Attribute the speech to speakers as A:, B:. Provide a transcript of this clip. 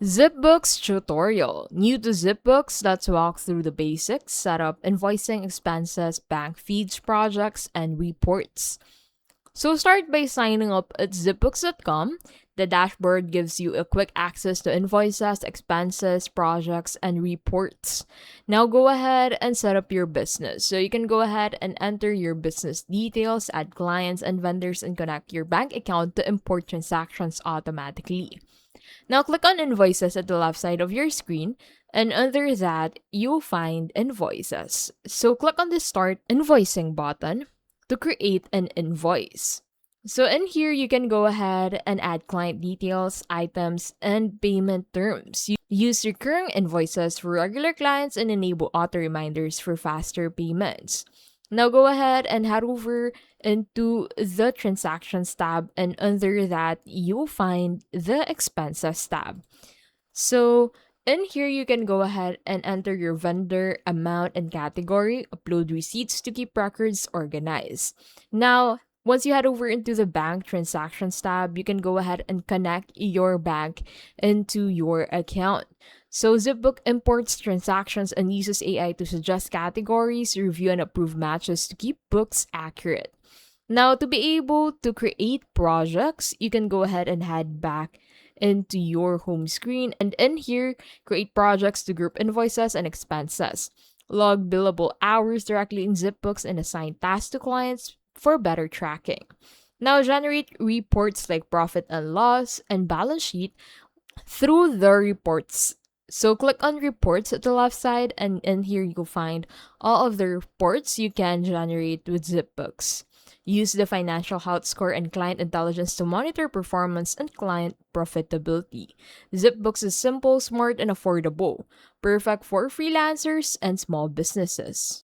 A: ZipBooks tutorial. New to ZipBooks, let's walk through the basics, setup, invoicing, expenses, bank feeds, projects, and reports. So start by signing up at zipbooks.com. The dashboard gives you a quick access to invoices, expenses, projects, and reports. Now go ahead and set up your business. So you can go ahead and enter your business details, add clients and vendors, and connect your bank account to import transactions automatically. Now click on invoices at the left side of your screen, and under that, you'll find invoices. So click on the start invoicing button to create an invoice. So in here, you can go ahead and add client details, items, and payment terms. Use recurring invoices for regular clients and enable auto reminders for faster payments. Now go ahead and head over into the transactions tab, and under that you'll find the expenses tab. So in here you can go ahead and enter your vendor, amount, and category, upload receipts to keep records organized. Now once you head over into the bank transactions tab, you can go ahead and connect your bank into your account. So ZipBook imports transactions and uses AI to suggest categories, review and approve matches to keep books accurate. Now, to be able to create projects, you can go ahead and head back into your home screen, and in here, create projects to group invoices and expenses. Log billable hours directly in ZipBooks and assign tasks to clients for better tracking. Now, generate reports like profit and loss and balance sheet through the reports. So click on reports at the left side, and in here you'll find all of the reports you can generate with ZipBooks. Use the financial health score and client intelligence to monitor performance and client profitability. ZipBooks is simple, smart, and affordable, perfect for freelancers and small businesses.